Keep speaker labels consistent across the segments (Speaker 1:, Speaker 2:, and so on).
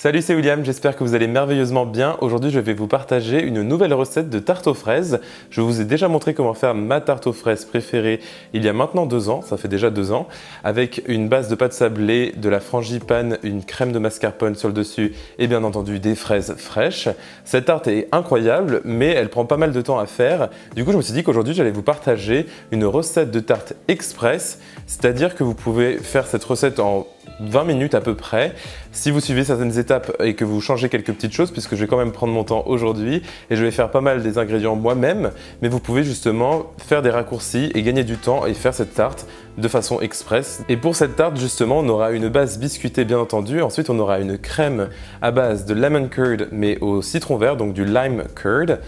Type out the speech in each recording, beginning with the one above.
Speaker 1: Salut, c'est William, j'espère que vous allez merveilleusement bien. Aujourd'hui, je vais vous partager une nouvelle recette de tarte aux fraises. Je vous ai déjà montré comment faire ma tarte aux fraises préférée il y a maintenant 2 ans, ça fait déjà 2 ans, avec une base de pâte sablée, de la frangipane, une crème de mascarpone sur le dessus et bien entendu des fraises fraîches. Cette tarte est incroyable, mais elle prend pas mal de temps à faire. Du coup, je me suis dit qu'aujourd'hui, j'allais vous partager une recette de tarte express, c'est-à-dire que vous pouvez faire cette recette en 20 minutes à peu près, si vous suivez certaines étapes et que vous changez quelques petites choses, puisque je vais quand même prendre mon temps aujourd'hui et je vais faire pas mal des ingrédients moi-même, mais vous pouvez justement faire des raccourcis et gagner du temps et faire cette tarte de façon express. Et pour cette tarte justement, on aura une base biscuitée bien entendu, ensuite on aura une crème à base de lemon curd mais au citron vert, donc du lime curd,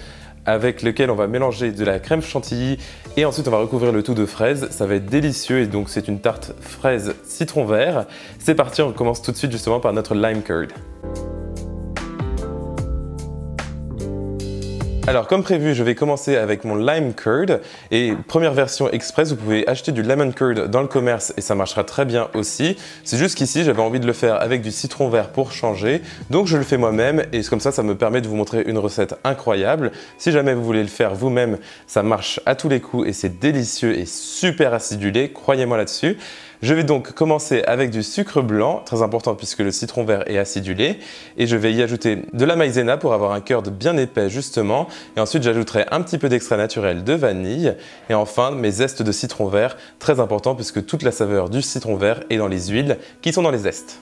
Speaker 1: avec lequel on va mélanger de la crème chantilly et ensuite on va recouvrir le tout de fraises. Ça va être délicieux et donc c'est une tarte fraise citron vert. C'est parti, on commence tout de suite justement par notre lime curd. Alors comme prévu, je vais commencer avec mon lime curd et première version express, vous pouvez acheter du lemon curd dans le commerce et ça marchera très bien aussi. C'est juste qu'ici j'avais envie de le faire avec du citron vert pour changer, donc je le fais moi-même et comme ça me permet de vous montrer une recette incroyable. Si jamais vous voulez le faire vous-même, ça marche à tous les coups et c'est délicieux et super acidulé, croyez-moi là-dessus. Je vais donc commencer avec du sucre blanc, très important puisque le citron vert est acidulé, et je vais y ajouter de la maïzena pour avoir un curd bien épais justement, et ensuite j'ajouterai un petit peu d'extrait naturel de vanille, et enfin mes zestes de citron vert, très important puisque toute la saveur du citron vert est dans les huiles qui sont dans les zestes.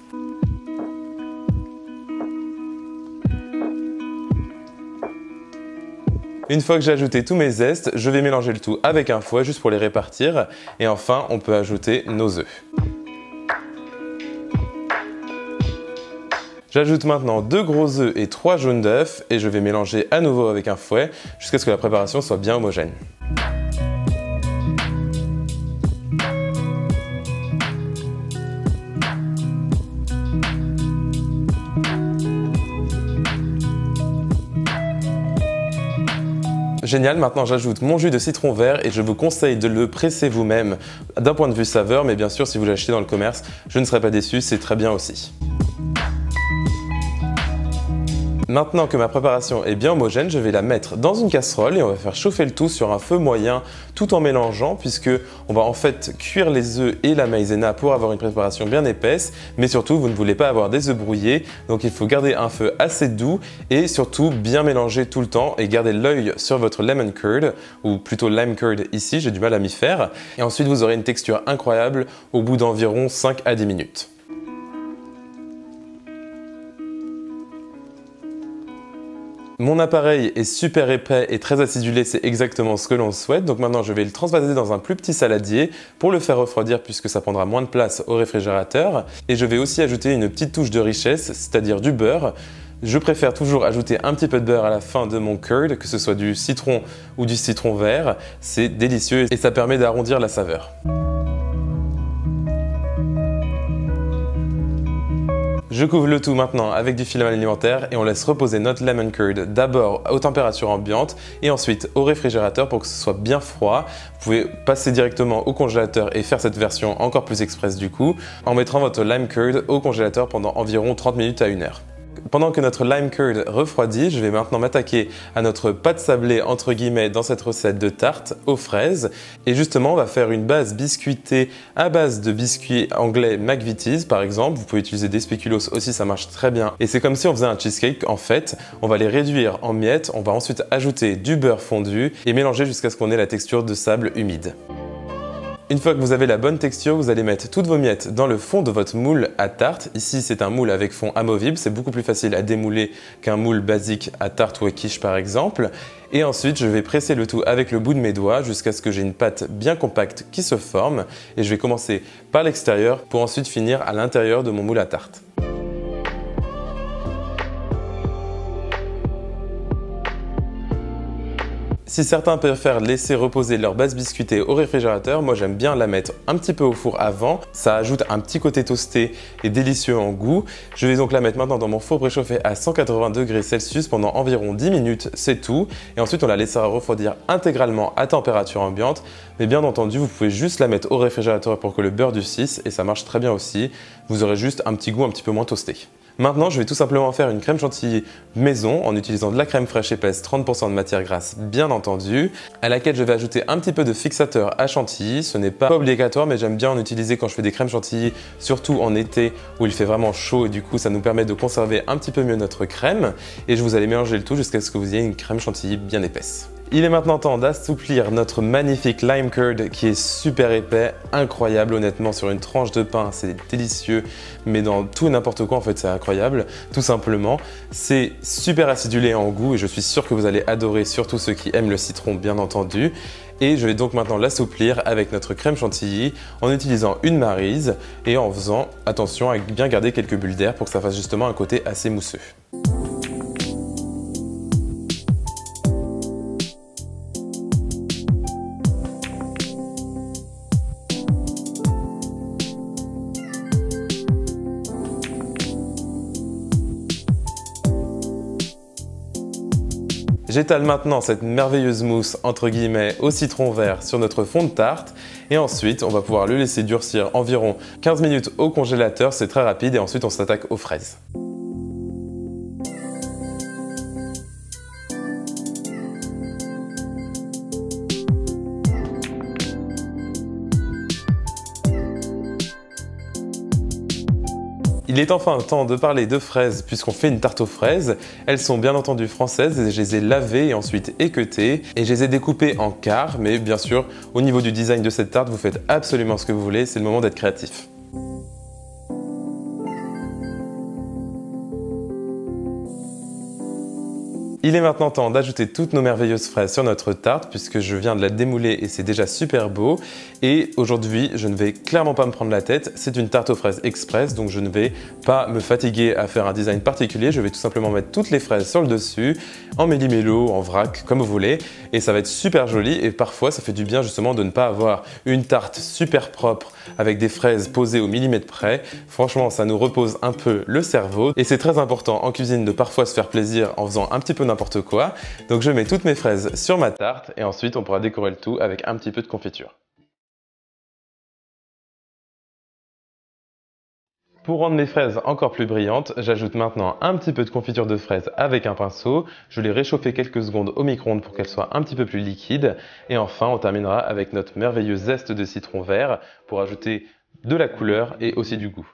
Speaker 1: Une fois que j'ai ajouté tous mes zestes, je vais mélanger le tout avec un fouet juste pour les répartir. Et enfin, on peut ajouter nos œufs. J'ajoute maintenant 2 gros œufs et 3 jaunes d'œufs et je vais mélanger à nouveau avec un fouet jusqu'à ce que la préparation soit bien homogène. Génial, maintenant j'ajoute mon jus de citron vert et je vous conseille de le presser vous-même d'un point de vue saveur, mais bien sûr si vous l'achetez dans le commerce, je ne serai pas déçu, c'est très bien aussi. Maintenant que ma préparation est bien homogène, je vais la mettre dans une casserole et on va faire chauffer le tout sur un feu moyen tout en mélangeant puisque on va en fait cuire les œufs et la maïzena pour avoir une préparation bien épaisse, mais surtout vous ne voulez pas avoir des œufs brouillés, donc il faut garder un feu assez doux et surtout bien mélanger tout le temps et garder l'œil sur votre lemon curd ou plutôt lime curd ici, j'ai du mal à m'y faire, et ensuite vous aurez une texture incroyable au bout d'environ 5 à 10 minutes. Mon appareil est super épais et très acidulé, c'est exactement ce que l'on souhaite. Donc maintenant, je vais le transvaser dans un plus petit saladier pour le faire refroidir puisque ça prendra moins de place au réfrigérateur. Et je vais aussi ajouter une petite touche de richesse, c'est-à-dire du beurre. Je préfère toujours ajouter un petit peu de beurre à la fin de mon curd, que ce soit du citron ou du citron vert. C'est délicieux et ça permet d'arrondir la saveur. Je couvre le tout maintenant avec du filament alimentaire et on laisse reposer notre lemon curd d'abord aux températures ambiantes et ensuite au réfrigérateur pour que ce soit bien froid. Vous pouvez passer directement au congélateur et faire cette version encore plus express du coup en mettant votre lime curd au congélateur pendant environ 30 minutes à 1 heure. Pendant que notre lime curd refroidit, je vais maintenant m'attaquer à notre pâte sablée entre guillemets dans cette recette de tarte aux fraises. Et justement, on va faire une base biscuitée à base de biscuits anglais McVitie's par exemple. Vous pouvez utiliser des spéculoos aussi, ça marche très bien. Et c'est comme si on faisait un cheesecake en fait. On va les réduire en miettes, on va ensuite ajouter du beurre fondu et mélanger jusqu'à ce qu'on ait la texture de sable humide. Une fois que vous avez la bonne texture, vous allez mettre toutes vos miettes dans le fond de votre moule à tarte. Ici, c'est un moule avec fond amovible. C'est beaucoup plus facile à démouler qu'un moule basique à tarte ou à quiche par exemple. Et ensuite, je vais presser le tout avec le bout de mes doigts jusqu'à ce que j'ai une pâte bien compacte qui se forme. Et je vais commencer par l'extérieur pour ensuite finir à l'intérieur de mon moule à tarte. Si certains préfèrent laisser reposer leur base biscuitée au réfrigérateur, moi j'aime bien la mettre un petit peu au four avant. Ça ajoute un petit côté toasté et délicieux en goût. Je vais donc la mettre maintenant dans mon four préchauffé à 180 degrés Celsius pendant environ 10 minutes, c'est tout. Et ensuite on la laissera refroidir intégralement à température ambiante. Mais bien entendu, vous pouvez juste la mettre au réfrigérateur pour que le beurre durcisse et ça marche très bien aussi. Vous aurez juste un petit goût un petit peu moins toasté. Maintenant, je vais tout simplement faire une crème chantilly maison en utilisant de la crème fraîche épaisse, 30% de matière grasse bien entendu, à laquelle je vais ajouter un petit peu de fixateur à chantilly. Ce n'est pas obligatoire, mais j'aime bien en utiliser quand je fais des crèmes chantilly, surtout en été où il fait vraiment chaud et du coup ça nous permet de conserver un petit peu mieux notre crème. Et je vous allez mélanger le tout jusqu'à ce que vous ayez une crème chantilly bien épaisse. Il est maintenant temps d'assouplir notre magnifique lime curd qui est super épais, incroyable honnêtement sur une tranche de pain, c'est délicieux, mais dans tout et n'importe quoi en fait c'est incroyable, tout simplement. C'est super acidulé en goût et je suis sûr que vous allez adorer, surtout ceux qui aiment le citron bien entendu. Et je vais donc maintenant l'assouplir avec notre crème chantilly en utilisant une maryse et en faisant attention à bien garder quelques bulles d'air pour que ça fasse justement un côté assez mousseux. J'étale maintenant cette merveilleuse mousse entre guillemets au citron vert sur notre fond de tarte et ensuite on va pouvoir le laisser durcir environ 15 minutes au congélateur, c'est très rapide et ensuite on s'attaque aux fraises. Il est enfin temps de parler de fraises puisqu'on fait une tarte aux fraises. Elles sont bien entendu françaises et je les ai lavées et ensuite équeutées et je les ai découpées en quarts, mais bien sûr au niveau du design de cette tarte vous faites absolument ce que vous voulez, c'est le moment d'être créatif. Il est maintenant temps d'ajouter toutes nos merveilleuses fraises sur notre tarte puisque je viens de la démouler et c'est déjà super beau. Et aujourd'hui, je ne vais clairement pas me prendre la tête. C'est une tarte aux fraises express, donc je ne vais pas me fatiguer à faire un design particulier. Je vais tout simplement mettre toutes les fraises sur le dessus, en méli-mélo, en vrac, comme vous voulez. Et ça va être super joli et parfois ça fait du bien justement de ne pas avoir une tarte super propre avec des fraises posées au millimètre près. Franchement, ça nous repose un peu le cerveau. Et c'est très important en cuisine de parfois se faire plaisir en faisant un petit peu n'importe quoi. Donc je mets toutes mes fraises sur ma tarte et ensuite on pourra décorer le tout avec un petit peu de confiture. Pour rendre mes fraises encore plus brillantes, j'ajoute maintenant un petit peu de confiture de fraises avec un pinceau. Je les réchauffe quelques secondes au micro-ondes pour qu'elles soient un petit peu plus liquides. Et enfin, on terminera avec notre merveilleux zeste de citron vert pour ajouter de la couleur et aussi du goût.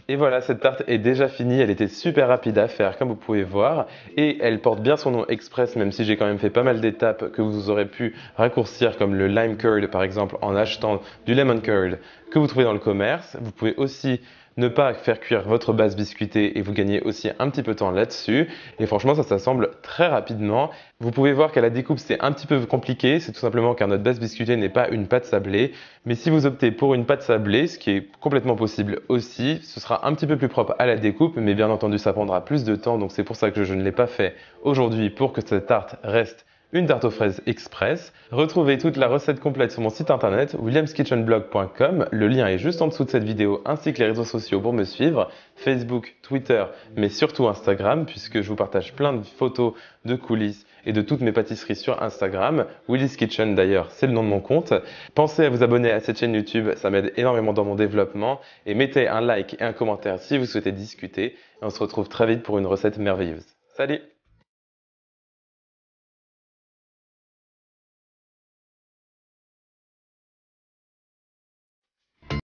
Speaker 1: Et voilà, cette tarte est déjà finie, elle était super rapide à faire comme vous pouvez voir et elle porte bien son nom express même si j'ai quand même fait pas mal d'étapes que vous aurez pu raccourcir comme le lime curd par exemple en achetant du lemon curd que vous trouvez dans le commerce. Vous pouvez aussi ne pas faire cuire votre base biscuitée et vous gagnez aussi un petit peu de temps là-dessus. Et franchement, ça s'assemble très rapidement. Vous pouvez voir qu'à la découpe, c'est un petit peu compliqué. C'est tout simplement car notre base biscuitée n'est pas une pâte sablée. Mais si vous optez pour une pâte sablée, ce qui est complètement possible aussi, ce sera un petit peu plus propre à la découpe. Mais bien entendu, ça prendra plus de temps. Donc c'est pour ça que je ne l'ai pas fait aujourd'hui pour que cette tarte reste une tarte aux fraises express. Retrouvez toute la recette complète sur mon site internet williamskitchenblog.com. Le lien est juste en dessous de cette vidéo ainsi que les réseaux sociaux pour me suivre, Facebook, Twitter, mais surtout Instagram puisque je vous partage plein de photos de coulisses et de toutes mes pâtisseries sur Instagram. Willy's Kitchen d'ailleurs, c'est le nom de mon compte. Pensez à vous abonner à cette chaîne YouTube, ça m'aide énormément dans mon développement et mettez un like et un commentaire si vous souhaitez discuter. Et on se retrouve très vite pour une recette merveilleuse. Salut!